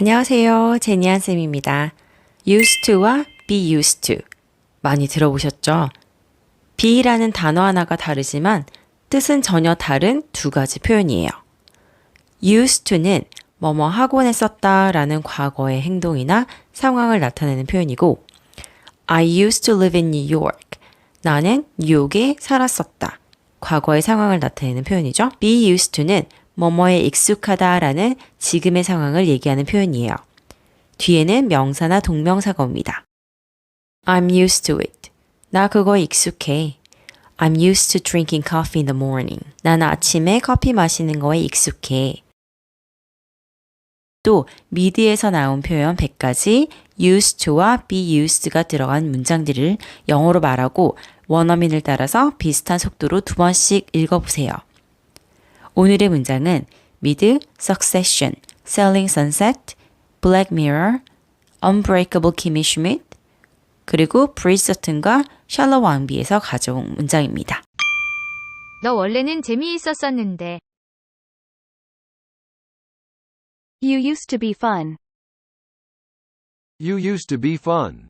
안녕하세요. 제니안 쌤입니다. used to와 be used to 많이 들어보셨죠? be라는 단어 하나가 다르지만 뜻은 전혀 다른 두 가지 표현이에요. used to는 뭐뭐 하곤 했었다 라는 과거의 행동이나 상황을 나타내는 표현이고 I used to live in New York. 나는 뉴욕에 살았었다. 과거의 상황을 나타내는 표현이죠. be used to는 뭐뭐에 익숙하다 라는 지금의 상황을 얘기하는 표현이에요. 뒤에는 명사나 동명사가 옵니다. I'm used to it. 나 그거에 익숙해. I'm used to drinking coffee in the morning. 난 아침에 커피 마시는 거에 익숙해. 또 미드에서 나온 표현 100가지 used to와 be used가 들어간 문장들을 영어로 말하고 원어민을 따라서 비슷한 속도로 2번씩 읽어보세요. 오늘의 문장은 미드, Succession, Selling Sunset, Black Mirror, Unbreakable Kimmy Schmidt, 그리고 브리저튼과 샬럿 왕비에서 가져온 문장입니다. 너 원래는 재미있었었는데. You used to be fun. You used to be fun.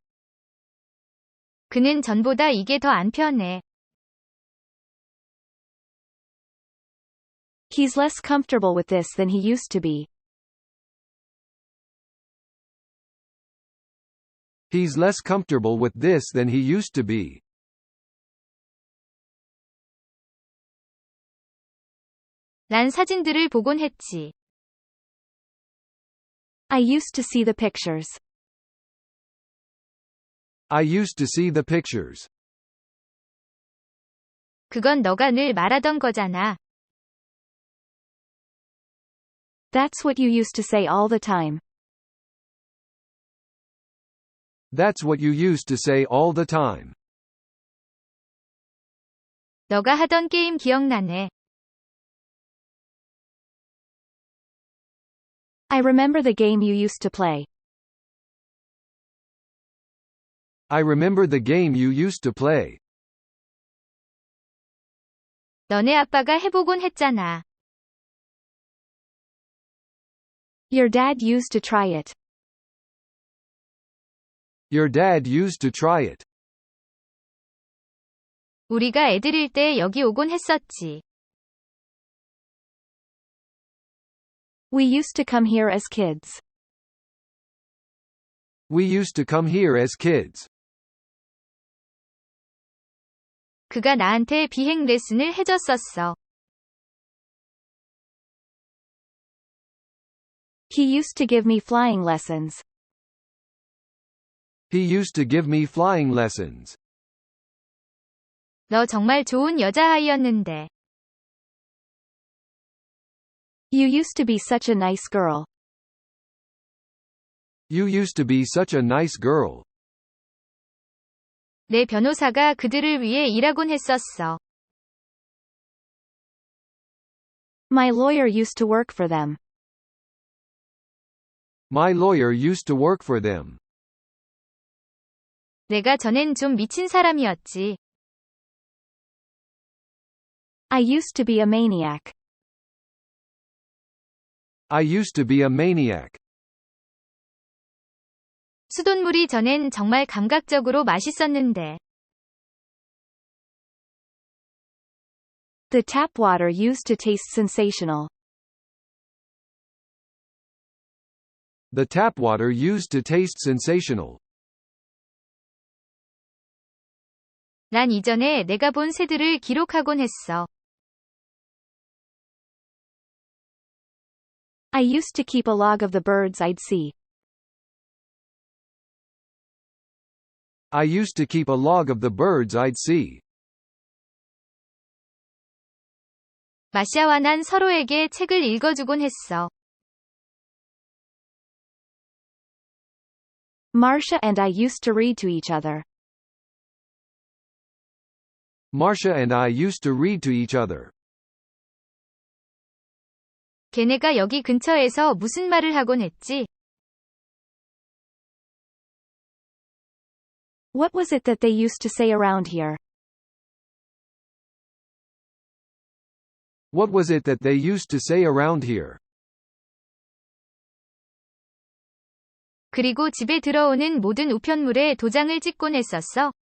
그는 전보다 이게 더 안 편해. He's less comfortable with this than he used to be. He's less comfortable with this than he used to be. 난 사진들을 보곤 했지. I used to see the pictures. I used to see the pictures. 그건 너가 늘 말하던 거잖아. That's what you used to say all the time. That's what you used to say all the time. 너가 하던 게임 기억나네. I remember the game you used to play. I remember the game you used to play. 너네 아빠가 해보곤 했잖아. Your dad used to try it. Your dad used to try it. 우리가 애들일 때 여기 오곤 했었지. We used to come here as kids. We used to come here as kids. 그가 나한테 비행 레슨을 해줬었어. He used to give me flying lessons. He used to give me flying lessons. 너 정말 좋은 여자아이였는데. You used to be such a nice girl. You used to be such a nice girl. 내 변호사가 그들을 위해 일하곤 했었어. My lawyer used to work for them. My lawyer used to work for them. 내가 전엔 좀 미친 사람이었지. I used to be a maniac. I used to be a maniac. 수돗물이 전엔 정말 감각적으로 맛있었는데. The tap water used to taste sensational. The tap water used to taste sensational. 난 이전에 내가 본 새들을 기록하곤 했어. I used to keep a log of the birds I'd see. I used to keep a log of the birds I'd see. 마샤와 난 서로에게 책을 읽어주곤 했어. Marcia and I used to read to each other. Marcia and I used to read to each other. 걔네가 여기 근처에서 무슨 말을 하곤 했지? What was it that they used to say around here? What was it that they used to say around here? 그리고 집에 들어오는 모든 우편물에 도장을 찍곤 했었어.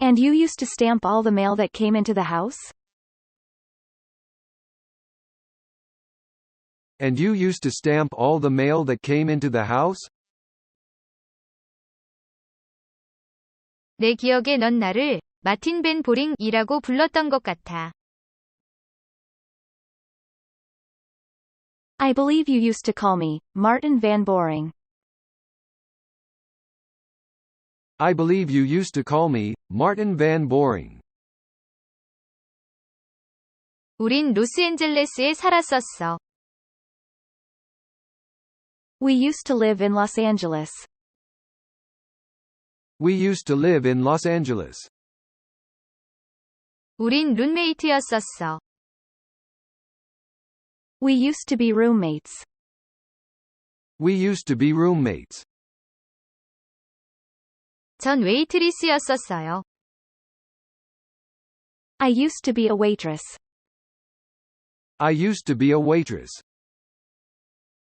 And you used to stamp all the mail that came into the house? And you used to stamp all the mail that came into the house? 내 기억에 넌 나를 마틴 벤 보링이라고 불렀던 것 같아. I believe you used to call me Martin Van Boring. I believe you used to call me Martin Van Boring. 우린 로스앤젤레스에 살았었어. We used to live in Los Angeles. We used to live in Los Angeles. 우린 룸메이트였었어. We used to be roommates. We used to be roommates. 전 웨이트리스였었어요. I used to be a waitress. I used to be a waitress.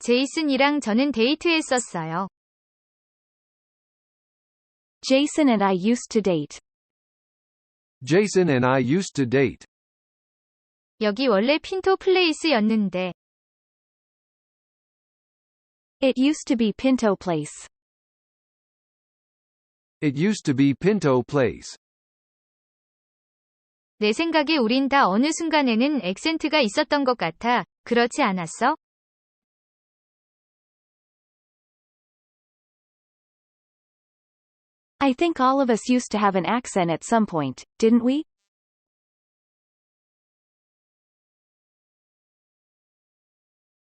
제이슨이랑 저는 데이트했었어요. Jason and I used to date. Jason and I used to date. 여기 원래 핀토 플레이스였는데. It used to be Pinto Place. It used to be Pinto Place. 내 생각에 우린 다 어느 순간에는 액센트가 있었던 것 같아. 그렇지 않았어? I think all of us used to have an accent at some point, didn't we?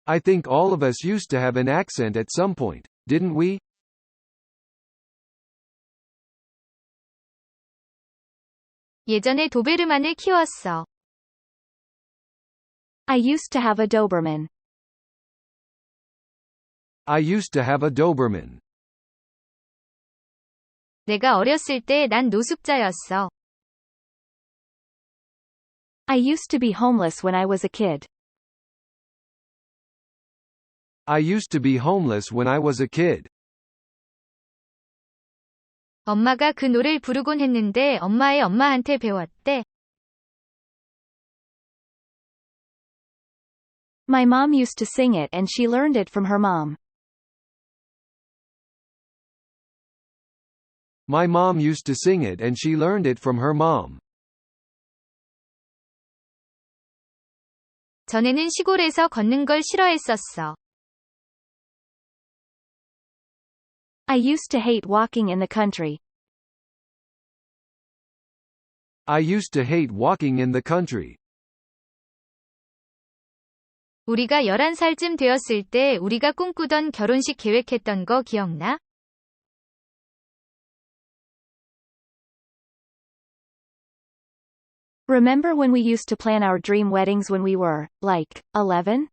I think all of us used to have an accent at some point, didn't we? 예전에 도베르만을 키웠어. I used to have a Doberman. I used to have a Doberman. 내가 어렸을 때 난 노숙자였어. I used to be homeless when I was a kid. I used to be homeless when I was a kid. 엄마가 그 노래를 부르곤 했는데 엄마의 엄마한테 배웠대. My mom used to sing it and she learned it from her mom. My mom used to sing it and she learned it from her mom. 전에는 시골에서 걷는 걸 싫어했었어. I used to hate walking in the country. I used to hate walking in the country. 우리가 11살쯤 되었을 때 우리가 꿈꾸던 결혼식 계획했던 거 기억나? Remember when we used to plan our dream weddings when we were, like, 11?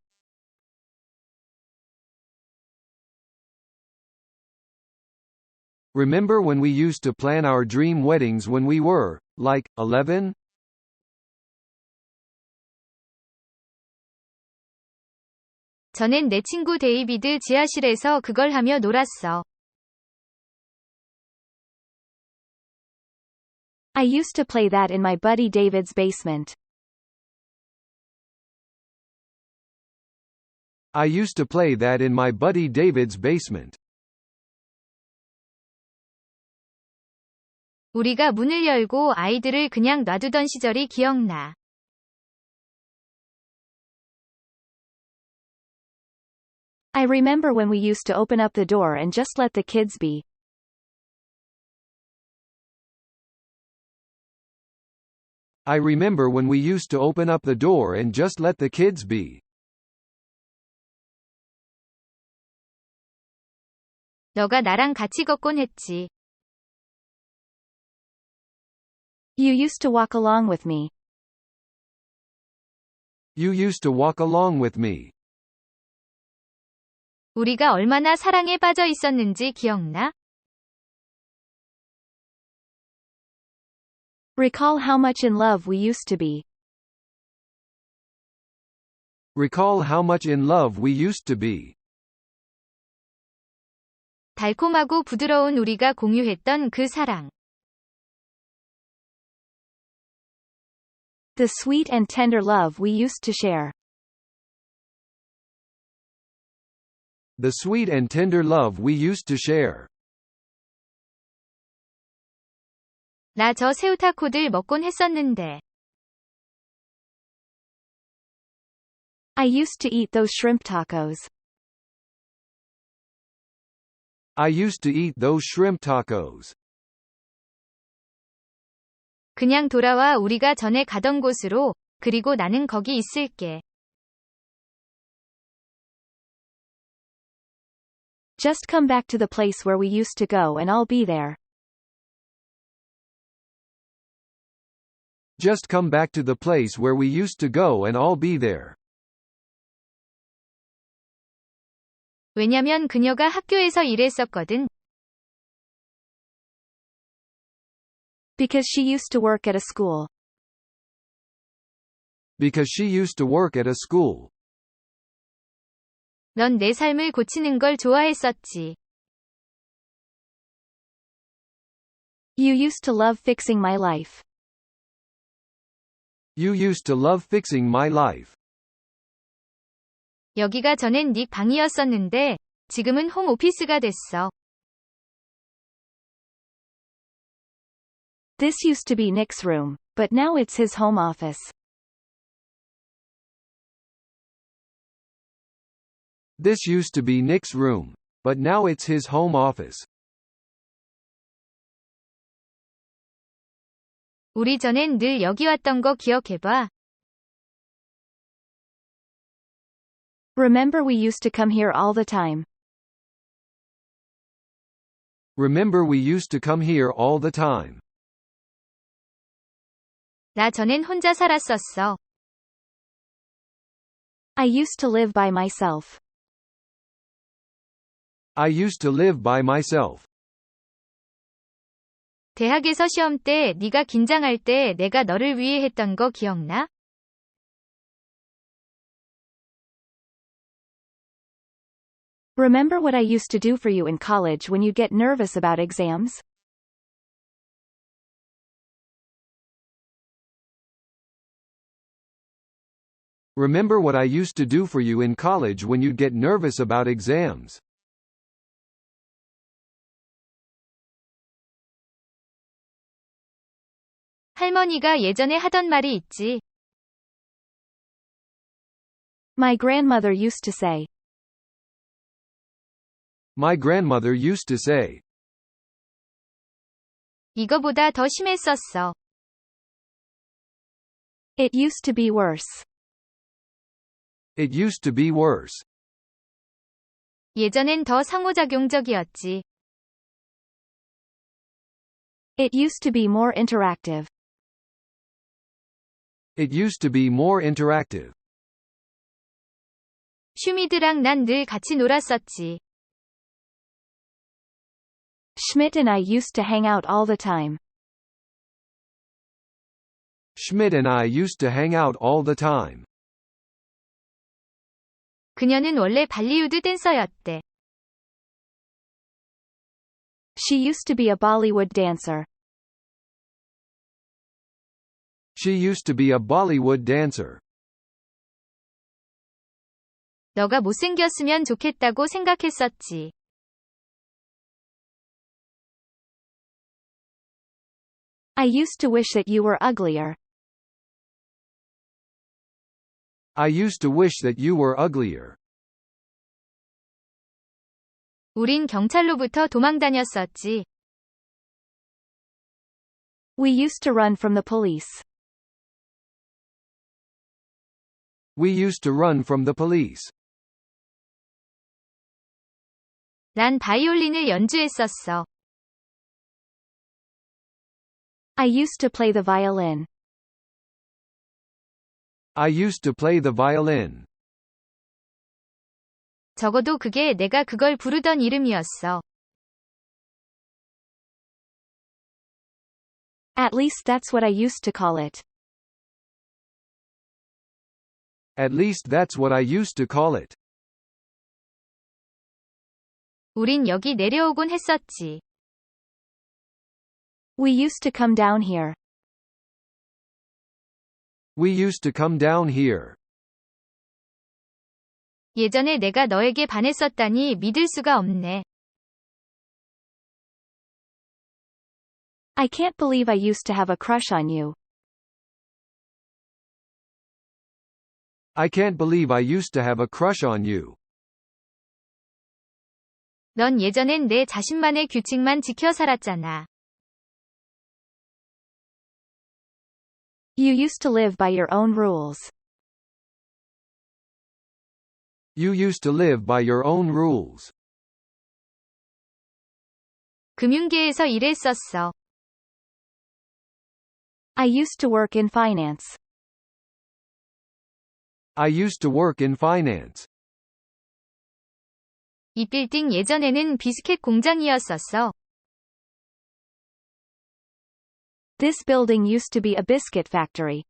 Remember when we used to plan our dream weddings when we were, like, 11? 전엔 내 친구 데이비드 지하실에서 그걸 하며 놀았어. I used to play that in my buddy David's basement. I used to play that in my buddy David's basement. 우리가 문을 열고 아이들을 그냥 놔두던 시절이 기억나. I remember when we used to open up the door and just let the kids be. I remember when we used to open up the door and just let the kids be. 너가 나랑 같이 걷곤 했지. You used to walk along with me. You used to walk along with me. 우리가 얼마나 사랑에 빠져 있었는지 기억나? Recall how much in love we used to be. Recall how much in love we used to be. 달콤하고 부드러운 우리가 공유했던 그 사랑. The sweet and tender love we used to share. The sweet and tender love we used to share. 나 저 새우타코들 먹곤 했었는데. I used to eat those shrimp tacos. I used to eat those shrimp tacos. 그냥 돌아와 우리가 전에 가던 곳으로, 그리고 나는 거기 있을게. Just come back to the place where we used to go and I'll be there. Just come back to the place where we used to go and I'll be there. 왜냐면 그녀가 학교에서 일했었거든. Because she used to work at a school. Because she used to work at a school. 넌 내 삶을 고치는 걸 좋아했었지. You used to love fixing my life. You used to love fixing my life. 여기가 전엔 닉 방이었었는데, 지금은 홈오피스가 됐어. This used to be Nick's room, but now it's his home office. This used to be Nick's room, but now it's his home office. 우리 전엔 늘 여기 왔던 거 기억해봐. Remember we used to come here all the time. Remember we used to come here all the time. 나 전엔 혼자 살았었어. I used to live by myself. I used to live by myself. 대학에서 시험 때 네가 긴장할 때 내가 너를 위해 했던 거 기억나? Remember what I used to do for you in college when you'd get nervous about exams? Remember what I used to do for you in college when you'd get nervous about exams? 할머니가 예전에 하던 말이 있지. My grandmother used to say. My grandmother used to say. 이거보다 더 심했었어. It used to be worse. It used to be worse. 예전엔 더 상호작용적이었지. It used to be more interactive. It used to be more interactive. 슈미드랑 난 늘 같이 놀았었지. Schmidt and I used to hang out all the time. Schmidt and I used to hang out all the time. 그녀는 원래 발리우드 댄서였대. She used to be a Bollywood dancer. She used to be a Bollywood dancer. 너가 못생겼으면 좋겠다고 생각했었지. I used to wish that you were uglier. I used to wish that you were uglier. 우린 경찰로부터 도망다녔었지. We used to run from the police. We used to run from the police. 난 바이올린을 연주했었어. I used to play the violin. I used to play the violin. 적어도 그게 내가 그걸 부르던 이름이었어. At least that's what I used to call it. At least that's what I used to call it. 우린 여기 내려오곤 했었지. We used to come down here. We used to come down here. 예전에 내가 너에게 반했었다니 믿을 수가 없네. I can't believe I used to have a crush on you. I can't believe I used to have a crush on you. 넌 예전엔 내 자신만의 규칙만 지켜 살았잖아. You used to live by your own rules. You used to live by your own rules. 금융계에서 일했었어. I used to work in finance. I used to work in finance. 이 빌딩 예전에는 비스켓 공장이었었어. This building used to be a biscuit factory.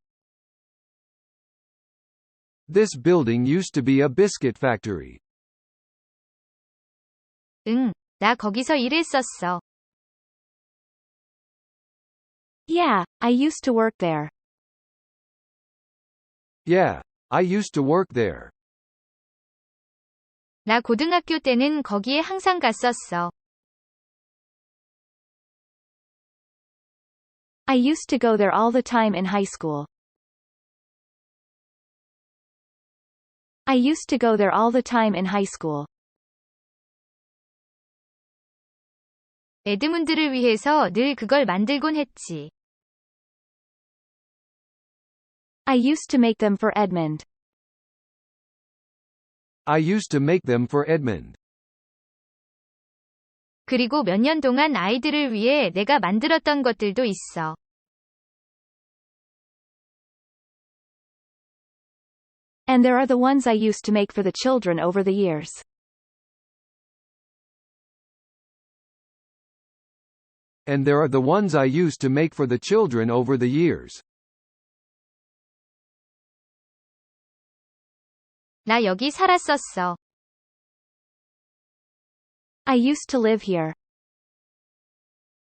This building used to be a biscuit factory. 응, 나 거기서 일했었어. Yeah, I used to work there. Yeah, I used to work there. 나 고등학교 때는 거기에 항상 갔었어. I used to go there all the time in high school. I used to go there all the time in high school. 에드문드를 위해서 늘 그걸 만들곤 했지. I used to make them for Edmund. I used to make them for Edmund. 그리고 몇 년 동안 아이들을 위해 내가 만들었던 것들도 있어. And there are the ones I used to make for the children over the years. And there are the ones I used to make for the children over the years. 나 여기 살았었어. I used to live here.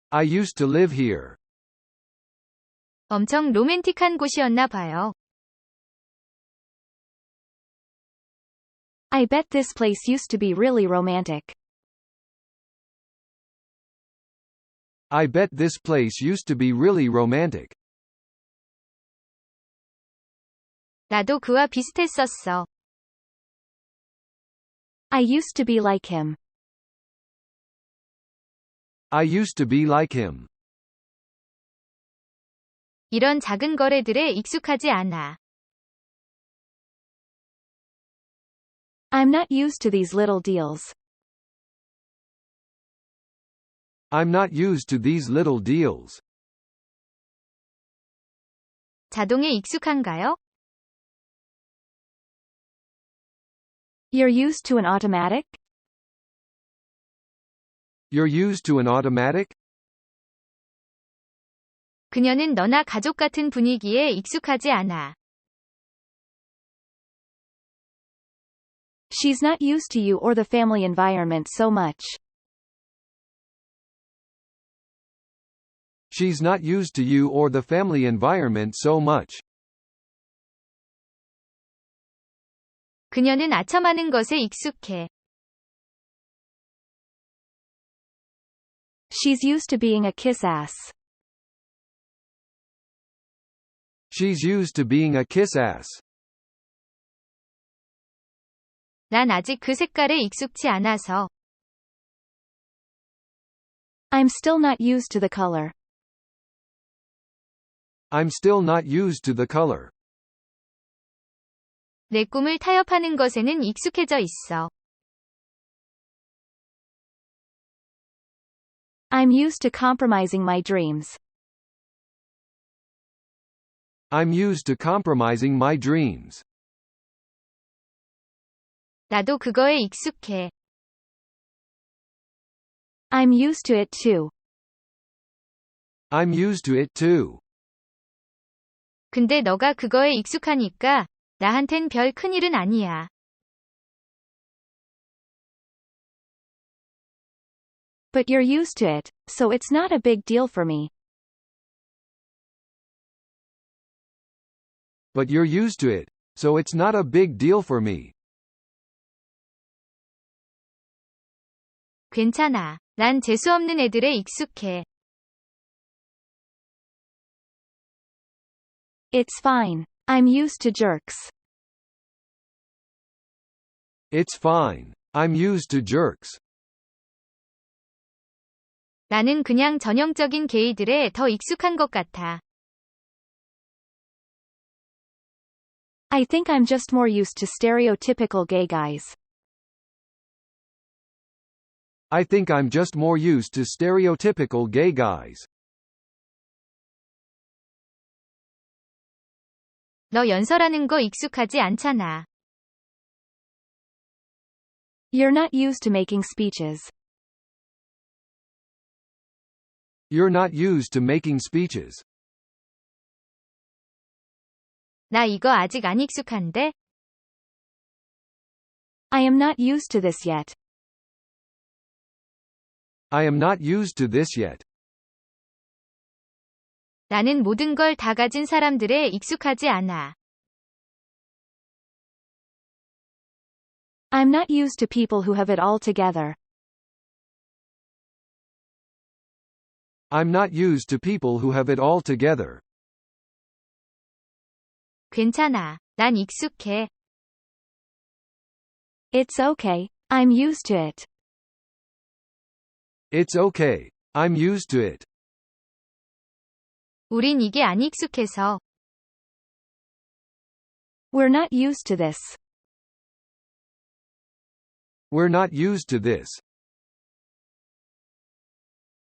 I used to live here. 엄청 로맨틱한 곳이었나 봐요. I bet this place used to be really romantic. I bet this place used to be really romantic. 나도 그와 비슷했었어. I used to be like him. I used to be like him. 이런 작은 거래들에 익숙하지 않아. I'm not used to these little deals. I'm not used to these little deals. 자동에 익숙한가요? You're used to an automatic? You're used to an automatic? 그녀는 너나 가족 같은 분위기에 익숙하지 않아. She's not used to you or the family environment so much. She's not used to you or the family environment so much. 그녀는 아첨하는 것에 익숙해. She's used to being a kiss-ass. She's used to being a kiss-ass. 난 아직 그 색깔에 익숙치 않아서. I'm still not used to the color. I'm still not used to the color. 내 꿈을 타협하는 것에는 익숙해져 있어. I'm used to compromising my dreams. I'm used to compromising my dreams. 나도 그거에 익숙해. I'm used to it too. I'm used to it too. 근데 너가 그거에 익숙하니까 나한텐 별 큰일은 아니야. But you're used to it, so it's not a big deal for me. But you're used to it, so it's not a big deal for me. 괜찮아. 난 재수없는 애들에 익숙해. It's fine. I'm used to jerks. It's fine. I'm used to jerks. 나는 그냥 전형적인 게이들에 더 익숙한 것 같아. I think I'm just more used to stereotypical gay guys. I think I'm just more used to stereotypical gay guys. 너 연설하는 거 익숙하지 않잖아. You're not used to making speeches. You're not used to making speeches. 나 이거 아직 안 익숙한데? I am not used to this yet. I am not used to this yet. 나는 모든 걸 다 가진 사람들에 익숙하지 않아. I'm not used to people who have it all together. I'm not used to people who have it all together. 괜찮아. 난 익숙해. It's okay. I'm used to it. It's okay. I'm used to it. 우린 이게 안 익숙해서. We're not used to this. We're not used to this.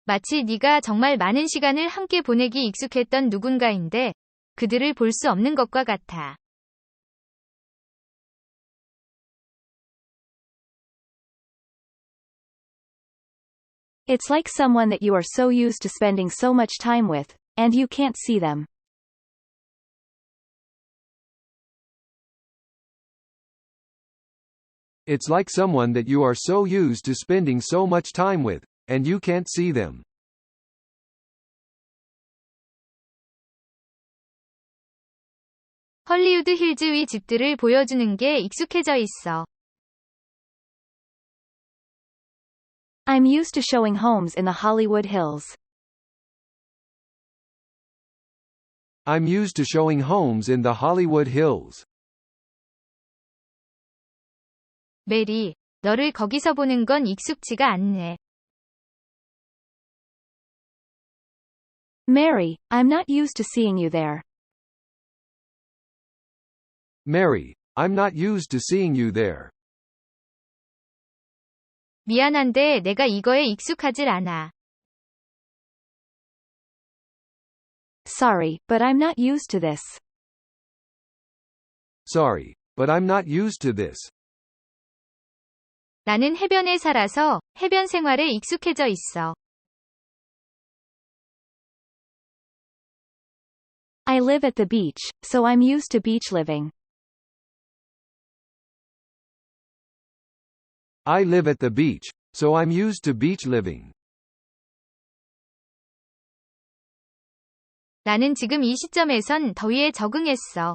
마치 네가 정말 많은 시간을 함께 보내기 익숙했던 누군가인데 그들을 볼 수 없는 것과 같아. It's like someone that you are so used to spending so much time with, and you can't see them. It's like someone that you are so used to spending so much time with, and you can't see them. 헐리우드 힐즈 위 집들을 보여주는 게 익숙해져 있어. I'm used to showing homes in the Hollywood Hills. I'm used to showing homes in the Hollywood Hills. 메리, 너를 거기서 보는 건 익숙지가 않네. Mary, I'm not used to seeing you there. Mary, I'm not used to seeing you there. 미안한데 내가 이거에 익숙하질 않아. Sorry, but I'm not used to this. Sorry, but I'm not used to this. 나는 해변에 살아서 해변 생활에 익숙해져 있어. I live at the beach, so I'm used to beach living. I live at the beach, so I'm used to beach living. 나는 지금 이 시점에선 더위에 적응했어.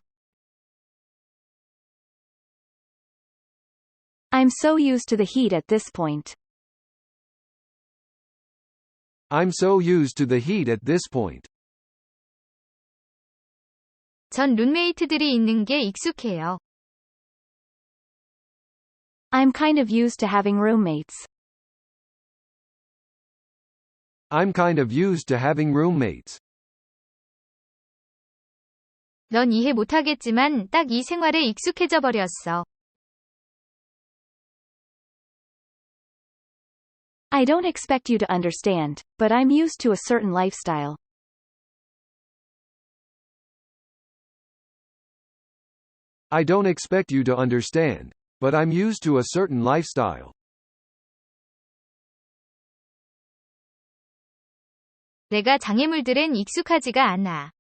I'm so used to the heat at this point. I'm so used to the heat at this point. 전 룸메이트들이 있는 게 익숙해요. I'm kind of used to having roommates. I'm kind of used to having roommates. 넌 이해 못하겠지만 딱 이 생활에 익숙해져 버렸어. I don't expect you to understand, but I'm used to a certain lifestyle. I don't expect you to understand, but I'm used to a certain lifestyle. 내가 장애물들엔 익숙하지가 않아.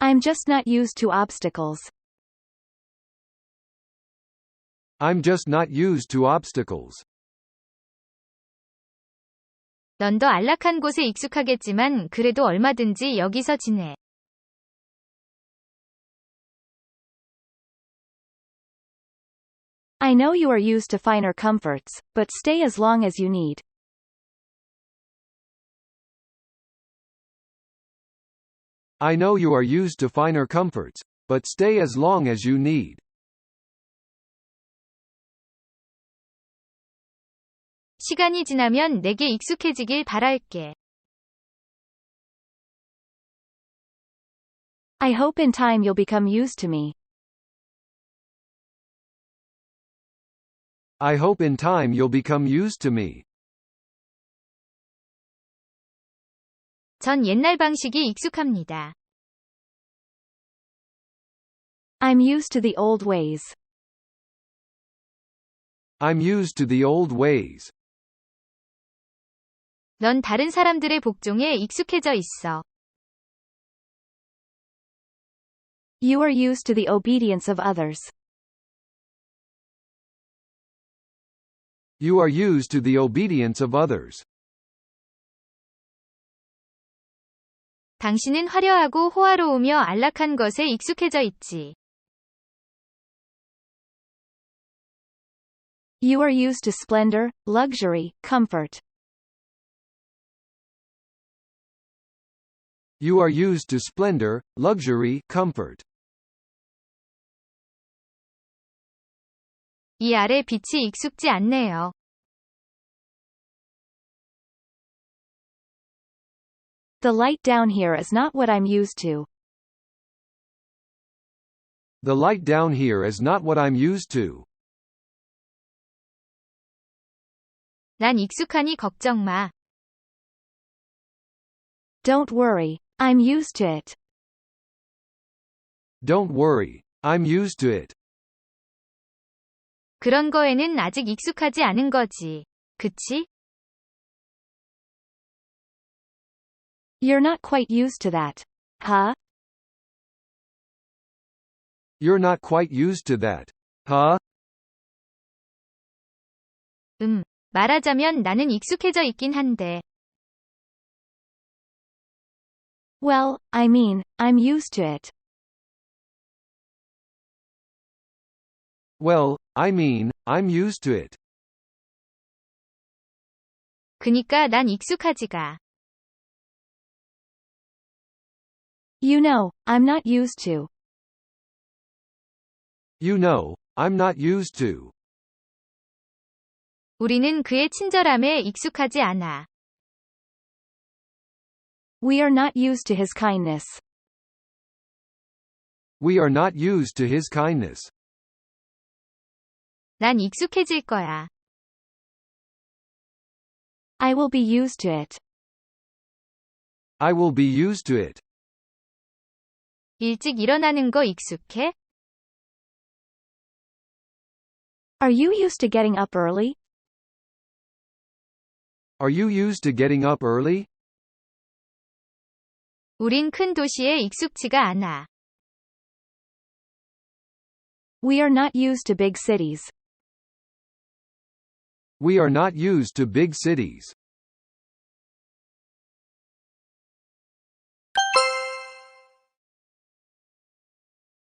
I'm just not used to obstacles. I'm just not used to obstacles. 넌 더 안락한 곳에 익숙하겠지만 그래도 얼마든지 여기서 지내. I know you are used to finer comforts, but stay as long as you need. I know you are used to finer comforts, but stay as long as you need. 시간이 지나면 내게 익숙해지길 바랄게. I hope in time you'll become used to me. I hope in time you'll become used to me. 전 옛날 방식이 익숙합니다. I'm used to the old ways. I'm used to the old ways. 넌 다른 사람들의 복종에 익숙해져 있어. You are used to the obedience of others. You are used to the obedience of others. 당신은 화려하고 호화로우며 안락한 것에 익숙해져 있지. You are used to splendor, luxury, comfort. You are used to splendor, luxury, comfort. 이 아래 빛이 익숙지 않네요. The light down here is not what I'm used to. The light down here is not what I'm used to. 난 익숙하니 걱정 마. Don't worry, I'm used to it. Don't worry, I'm used to it. 그런 거에는 아직 익숙하지 않은 거지. 그치? You're not quite used to that. Huh? You're not quite used to that. Huh? 말하자면 나는 익숙해져 있긴 한데. Well, I mean, I'm used to it. Well, I mean, I'm used to it. 그니까 난 익숙하지가. You know, I'm not used to. You know, I'm not used to. 우리는 그의 친절함에 익숙하지 않아. We are not used to his kindness. We are not used to his kindness. 난 익숙해질 거야. I will be used to it. I will be used to it. 일찍 일어나는 거 익숙해? Are you used to getting up early? Are you used to getting up early? 우린 큰 도시에 익숙지가 않아. We are not used to big cities. We are not used to big cities.